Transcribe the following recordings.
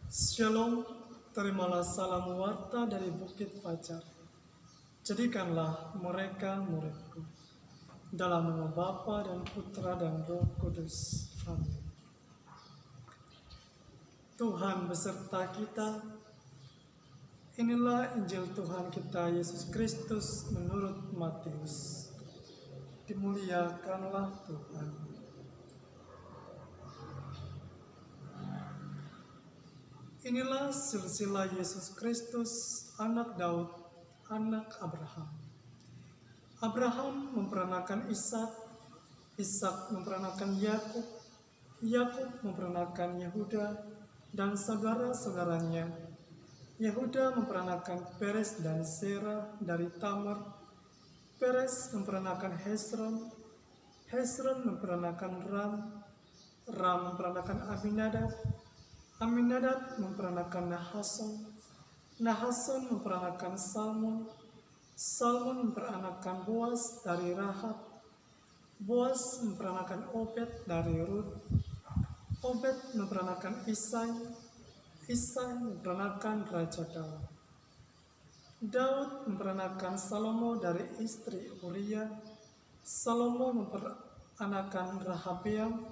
Shalom, terimalah salam warta dari Bukit Fajar. Jadikanlah mereka muridku. Dalam nama Bapa dan Putra dan Roh Kudus. Amin. Tuhan beserta kita. Inilah Injil Tuhan kita Yesus Kristus menurut Matius. Dimuliakanlah Tuhan. Inilah silsilah Yesus Kristus, anak Daud, anak Abraham. Abraham memperanakan Ishak, Ishak memperanakan Yakub, Yakub memperanakan Yehuda dan saudara-saudaranya. Yehuda memperanakan Peres dan Serah dari Tamar. Peres memperanakan Hesron, Hesron memperanakan Ram, Ram memperanakan Aminadab, Aminadab memperanakan Nahason, Nahason memperanakan Salmon, Salmon memperanakan Boas dari Rahab, Boas memperanakan Obed dari Rut, Obed memperanakan Isai, Isai memperanakan Raja Daud. Daud memperanakan Salomo dari istri Uria, Salomo memperanakan Rahabeam,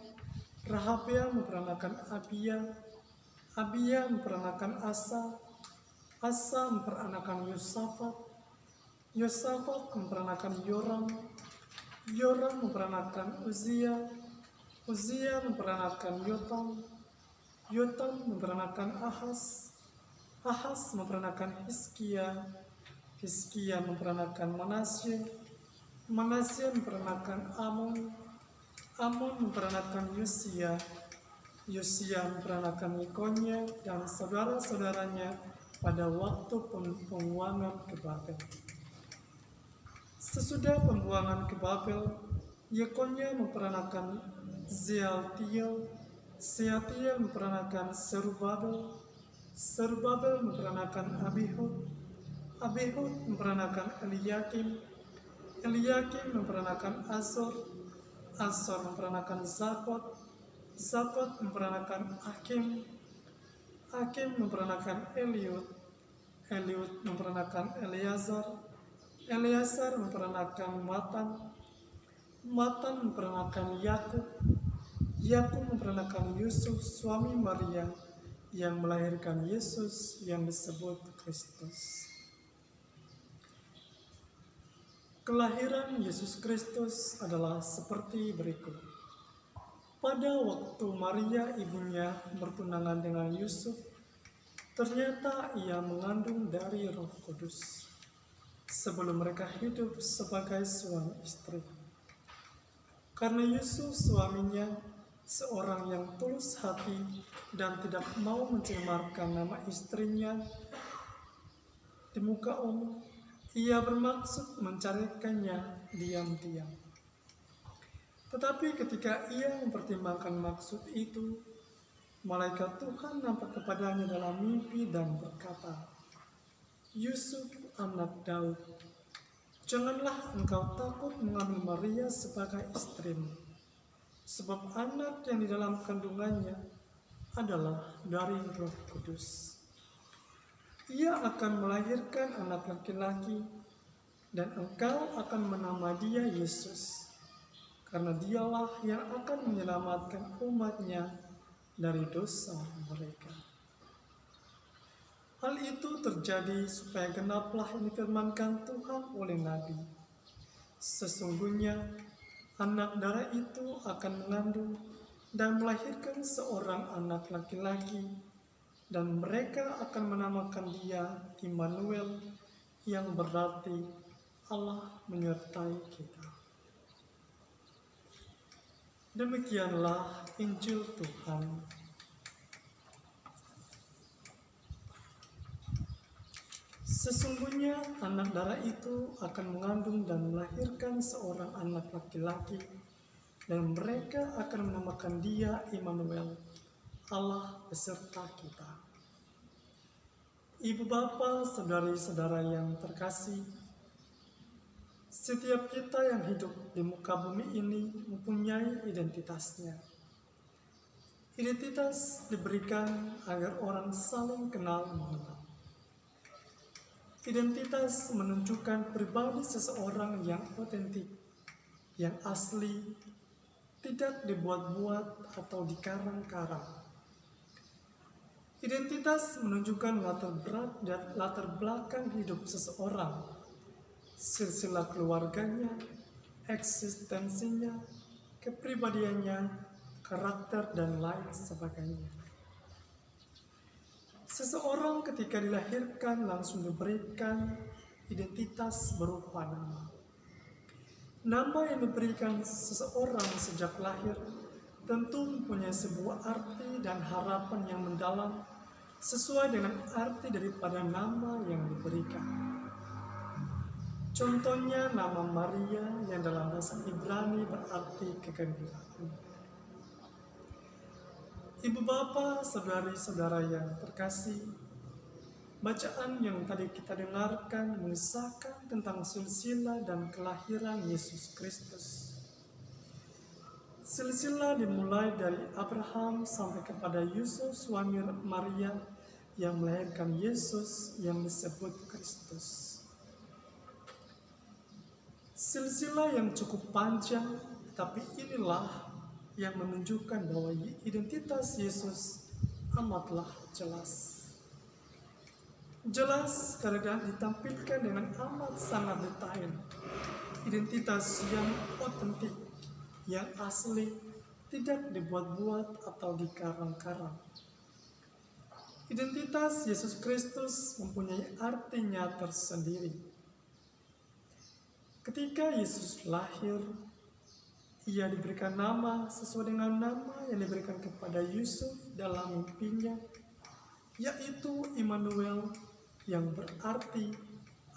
Rahabeam memperanakan Abia, Abia memperanakan Asa, Asa memperanakan Yosafat, Yosafat memperanakan Yoram, Yoram memperanakan Uzia, Uzia memperanakan Yotam, Yotam memperanakan Ahaz, Ahaz memperanakan Hizkia, Hizkia memperanakan Manasye, Manasye memperanakan Amon, Amon memperanakan Yosia, Yosia memperanakan Yekonia dan saudara-saudaranya pada waktu pembuangan ke Babel. Sesudah pembuangan ke Babel, Yekonia memperanakan Sealtiel, Sealtiel memperanakan Serubabel, Serubabel memperanakan Abihud, Abihud memperanakan Eliakim, Eliakim memperanakan Azor, Azor memperanakan Zakot, Zakot memperanakan Hakim, Hakim memperanakan Eliud, Eliud memperanakan Eleazar, Eleazar memperanakan Matan, Matan memperanakan Yakub, Yakub memperanakan Yusuf suami Maria yang melahirkan Yesus yang disebut Kristus. Kelahiran Yesus Kristus adalah seperti berikut. Pada waktu Maria ibunya bertunangan dengan Yusuf, ternyata ia mengandung dari Roh Kudus sebelum mereka hidup sebagai suami istri. Karena Yusuf suaminya seorang yang tulus hati dan tidak mau mencemarkan nama istrinya di muka umum, ia bermaksud mencarikannya diam-diam. Tetapi ketika ia mempertimbangkan maksud itu, malaikat Tuhan nampak kepadanya dalam mimpi dan berkata, "Yusuf anak Daud, janganlah engkau takut mengambil Maria sebagai istrimu, sebab anak yang di dalam kandungannya adalah dari Roh Kudus. Ia akan melahirkan anak laki-laki, dan engkau akan menama dia Yesus, karena dialah yang akan menyelamatkan umatnya dari dosa mereka." Hal itu terjadi supaya genaplah yang difirmankan Tuhan oleh Nabi. Sesungguhnya anak darah itu akan mengandung dan melahirkan seorang anak laki-laki, dan mereka akan menamakan dia Immanuel, yang berarti Allah menyertai kita. Demikianlah Injil Tuhan. Sesungguhnya anak darah itu akan mengandung dan melahirkan seorang anak laki-laki, dan mereka akan menamakan dia Immanuel, Allah beserta kita. Ibu bapa, saudari-saudara yang terkasih, setiap kita yang hidup di muka bumi ini mempunyai identitasnya. Identitas diberikan agar orang saling kenal mengenal. Identitas menunjukkan pribadi seseorang yang otentik, yang asli, tidak dibuat-buat atau dikarang-karang. Identitas menunjukkan latar belakang hidup seseorang, silsilah keluarganya, eksistensinya, kepribadiannya, karakter, dan lain sebagainya. Seseorang ketika dilahirkan langsung diberikan identitas berupa nama. Nama yang diberikan seseorang sejak lahir tentu mempunyai sebuah arti dan harapan yang mendalam sesuai dengan arti daripada nama yang diberikan. Contohnya nama Maria yang dalam bahasa Ibrani berarti kegembiraan. Ibu bapak, saudari-saudara yang terkasih, bacaan yang tadi kita dengarkan mengisahkan tentang silsilah dan kelahiran Yesus Kristus. Silsilah dimulai dari Abraham sampai kepada Yusuf suami Maria yang melahirkan Yesus yang disebut Kristus. Silsilah yang cukup panjang, tapi inilah yang menunjukkan bahwa identitas Yesus amatlah jelas. Jelas karena ditampilkan dengan amat sangat detail. Identitas yang otentik, yang asli, tidak dibuat-buat atau dikarang-karang. Identitas Yesus Kristus mempunyai artinya tersendiri. Ketika Yesus lahir, ia diberikan nama sesuai dengan nama yang diberikan kepada Yusuf dalam mimpinya, yaitu Immanuel, yang berarti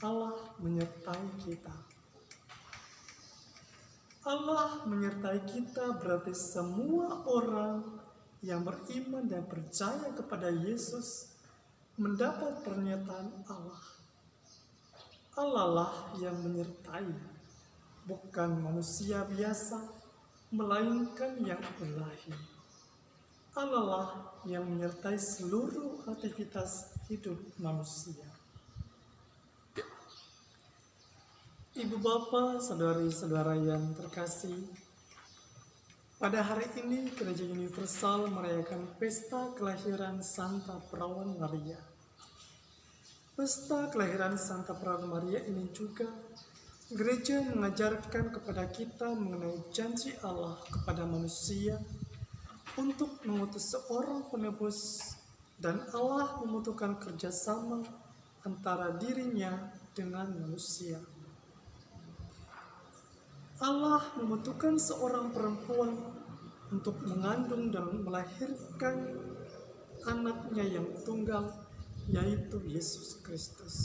Allah menyertai kita. Allah menyertai kita berarti semua orang yang beriman dan percaya kepada Yesus mendapat pernyataan Allah. Allah lah yang menyertai, bukan manusia biasa, melainkan yang ilahi. Allah lah yang menyertai seluruh aktivitas hidup manusia. Ibu bapak, saudari-saudara yang terkasih, pada hari ini Gereja Universal merayakan pesta kelahiran Santa Perawan Maria. Pesta kelahiran Santa Perawan Maria ini juga Gereja mengajarkan kepada kita mengenai janji Allah kepada manusia untuk mengutus seorang penebus, dan Allah membutuhkan kerjasama antara dirinya dengan manusia. Allah membutuhkan seorang perempuan untuk mengandung dan melahirkan anaknya yang tunggal, yaitu Yesus Kristus.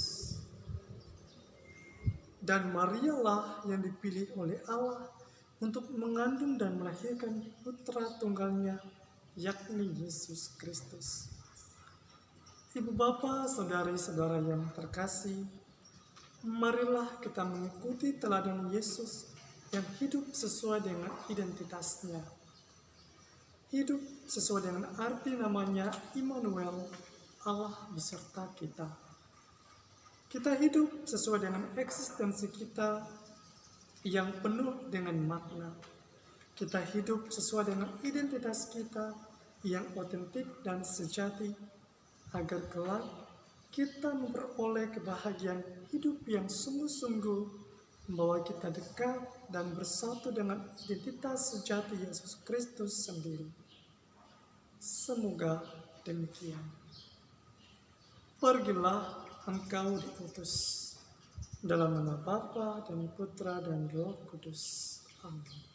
Dan Marialah yang dipilih oleh Allah untuk mengandung dan melahirkan putra tunggalnya, yakni Yesus Kristus. Ibu bapak, saudari-saudara yang terkasih, marilah kita mengikuti teladan Yesus yang hidup sesuai dengan identitasnya. Hidup sesuai dengan arti namanya Immanuel, Allah beserta kita. Kita hidup sesuai dengan eksistensi kita yang penuh dengan makna. Kita hidup sesuai dengan identitas kita yang otentik dan sejati, agar kelak kita memperoleh kebahagiaan hidup yang sungguh-sungguh membawa kita dekat dan bersatu dengan identitas sejati Yesus Kristus sendiri. Semoga demikian. Pergilah, engkau diutus. Dalam nama Bapa dan Putra dan Roh Kudus. Amin.